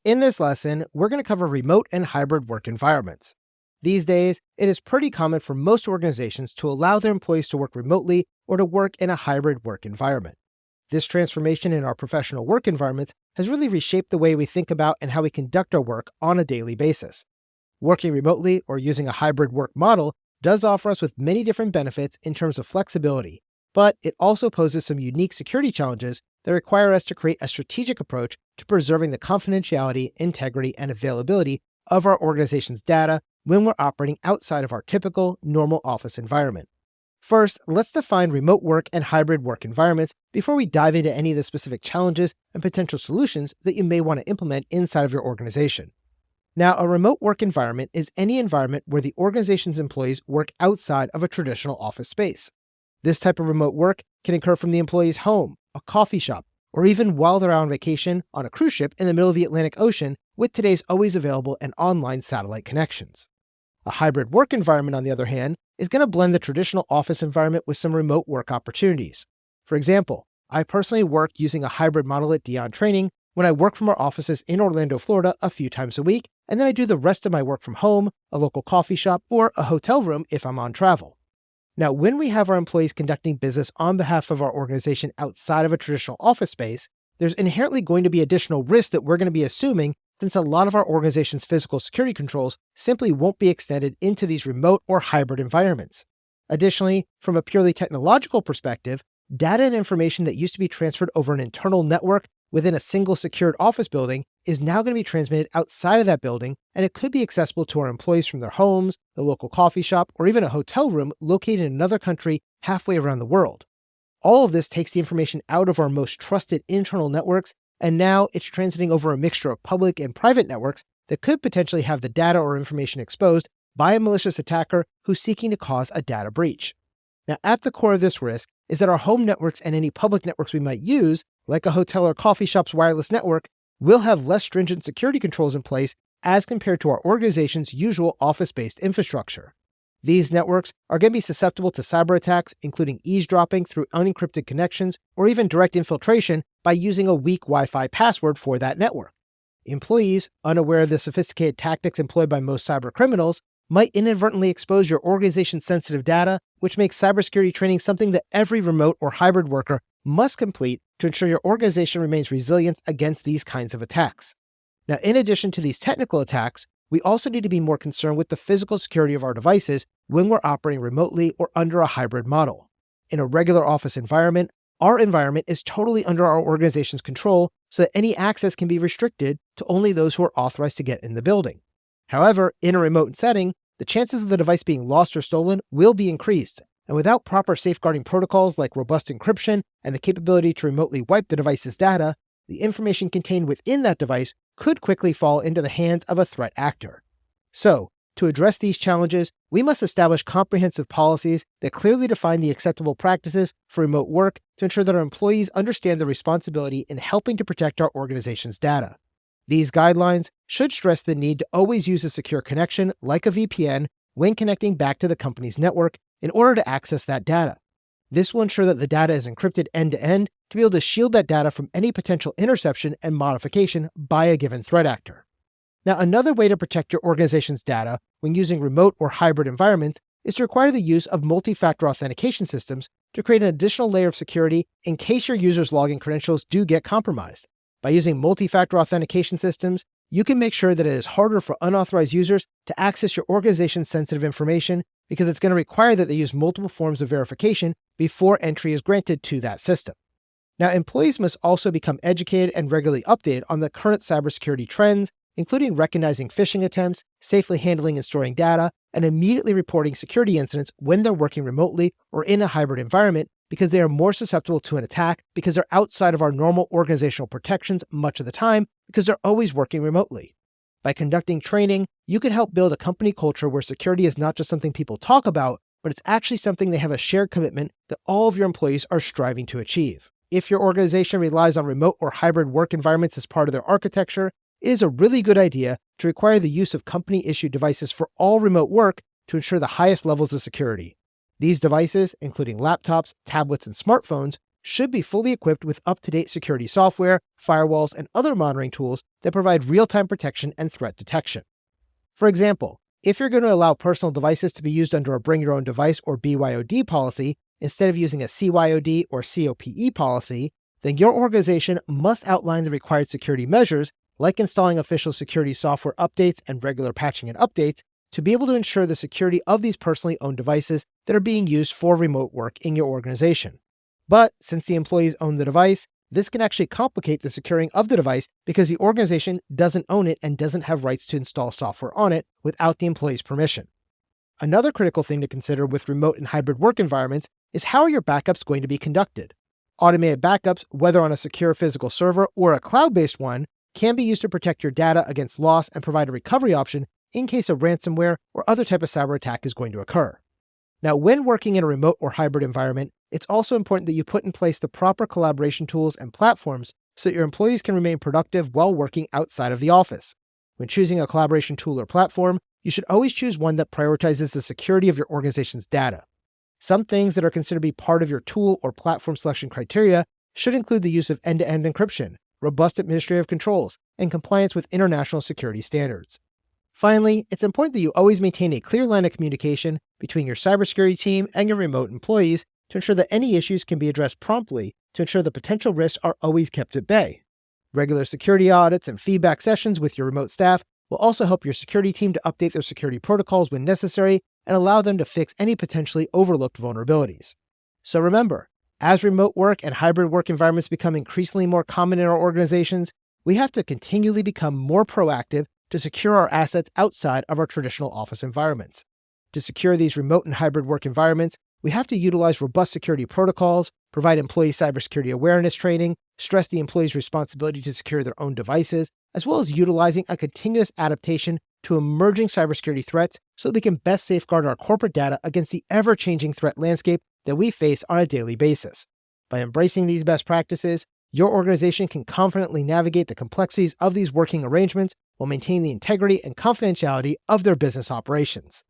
In this lesson, we're going to cover remote and hybrid work environments. These days, it is pretty common for most organizations to allow their employees to work remotely or to work in a hybrid work environment. This transformation in our professional work environments has really reshaped the way we think about and how we conduct our work on a daily basis. Working remotely or using a hybrid work model does offer us with many different benefits in terms of flexibility, but it also poses some unique security challenges that require us to create a strategic approach to preserving the confidentiality, integrity, and availability of our organization's data when we're operating outside of our typical, normal office environment. First, let's define remote work and hybrid work environments before we dive into any of the specific challenges and potential solutions that you may want to implement inside of your organization. Now, a remote work environment is any environment where the organization's employees work outside of a traditional office space. This type of remote work can occur from the employee's home, a coffee shop, or even while they're on vacation on a cruise ship in the middle of the Atlantic Ocean with today's always available and online satellite connections. A hybrid work environment, on the other hand, is going to blend the traditional office environment with some remote work opportunities. For example, I personally work using a hybrid model at Dion Training when I work from our offices in Orlando, Florida a few times a week, and then I do the rest of my work from home, a local coffee shop, or a hotel room if I'm on travel. Now, when we have our employees conducting business on behalf of our organization outside of a traditional office space, there's inherently going to be additional risk that we're going to be assuming since a lot of our organization's physical security controls simply won't be extended into these remote or hybrid environments. Additionally, from a purely technological perspective, data and information that used to be transferred over an internal network within a single secured office building is now going to be transmitted outside of that building, and it could be accessible to our employees from their homes, the local coffee shop, or even a hotel room located in another country halfway around the world. All of this takes the information out of our most trusted internal networks, and now it's transiting over a mixture of public and private networks that could potentially have the data or information exposed by a malicious attacker who's seeking to cause a data breach. Now, at the core of this risk is that our home networks and any public networks we might use, like a hotel or coffee shop's wireless network, will have less stringent security controls in place as compared to our organization's usual office-based infrastructure. These networks are going to be susceptible to cyber attacks, including eavesdropping through unencrypted connections or even direct infiltration by using a weak Wi-Fi password for that network. Employees, unaware of the sophisticated tactics employed by most cyber criminals, might inadvertently expose your organization's sensitive data, which makes cybersecurity training something that every remote or hybrid worker must complete to ensure your organization remains resilient against these kinds of attacks. Now, in addition to these technical attacks, we also need to be more concerned with the physical security of our devices when we're operating remotely or under a hybrid model. In a regular office environment, our environment is totally under our organization's control so that any access can be restricted to only those who are authorized to get in the building. However, in a remote setting, the chances of the device being lost or stolen will be increased, and without proper safeguarding protocols like robust encryption and the capability to remotely wipe the device's data, the information contained within that device could quickly fall into the hands of a threat actor. So, to address these challenges, we must establish comprehensive policies that clearly define the acceptable practices for remote work to ensure that our employees understand the responsibility in helping to protect our organization's data. These guidelines should stress the need to always use a secure connection, like a VPN, when connecting back to the company's network in order to access that data. This will ensure that the data is encrypted end-to-end to be able to shield that data from any potential interception and modification by a given threat actor. Now, another way to protect your organization's data when using remote or hybrid environments is to require the use of multi-factor authentication systems to create an additional layer of security in case your users' login credentials do get compromised. By using multi-factor authentication systems, you can make sure that it is harder for unauthorized users to access your organization's sensitive information because it's going to require that they use multiple forms of verification before entry is granted to that system. Now, employees must also become educated and regularly updated on the current cybersecurity trends, including recognizing phishing attempts, safely handling and storing data, and immediately reporting security incidents when they're working remotely or in a hybrid environment because they are more susceptible to an attack because they're outside of our normal organizational protections much of the time because they're always working remotely. By conducting training, you can help build a company culture where security is not just something people talk about, but it's actually something they have a shared commitment that all of your employees are striving to achieve. If your organization relies on remote or hybrid work environments as part of their architecture, it is a really good idea to require the use of company-issued devices for all remote work to ensure the highest levels of security. These devices, including laptops, tablets, and smartphones, should be fully equipped with up-to-date security software, firewalls, and other monitoring tools that provide real-time protection and threat detection. For example, if you're going to allow personal devices to be used under a Bring Your Own Device or BYOD policy instead of using a CYOD or COPE policy, then your organization must outline the required security measures, like installing official security software updates and regular patching and updates, to be able to ensure the security of these personally owned devices that are being used for remote work in your organization. But since the employees own the device, this can actually complicate the securing of the device because the organization doesn't own it and doesn't have rights to install software on it without the employee's permission. Another critical thing to consider with remote and hybrid work environments is how are your backups going to be conducted. Automated backups, whether on a secure physical server or a cloud-based one, can be used to protect your data against loss and provide a recovery option in case a ransomware or other type of cyber attack is going to occur. Now, when working in a remote or hybrid environment, it's also important that you put in place the proper collaboration tools and platforms so that your employees can remain productive while working outside of the office. When choosing a collaboration tool or platform, you should always choose one that prioritizes the security of your organization's data. Some things that are considered to be part of your tool or platform selection criteria should include the use of end-to-end encryption, robust administrative controls, and compliance with international security standards. Finally, it's important that you always maintain a clear line of communication between your cybersecurity team and your remote employees to ensure that any issues can be addressed promptly to ensure the potential risks are always kept at bay. Regular security audits and feedback sessions with your remote staff will also help your security team to update their security protocols when necessary and allow them to fix any potentially overlooked vulnerabilities. So remember, as remote work and hybrid work environments become increasingly more common in our organizations, we have to continually become more proactive to secure our assets outside of our traditional office environments. To secure these remote and hybrid work environments, we have to utilize robust security protocols, provide employee cybersecurity awareness training, stress the employee's responsibility to secure their own devices, as well as utilizing a continuous adaptation to emerging cybersecurity threats so that we can best safeguard our corporate data against the ever-changing threat landscape that we face on a daily basis. By embracing these best practices, your organization can confidently navigate the complexities of these working arrangements while maintaining the integrity and confidentiality of their business operations.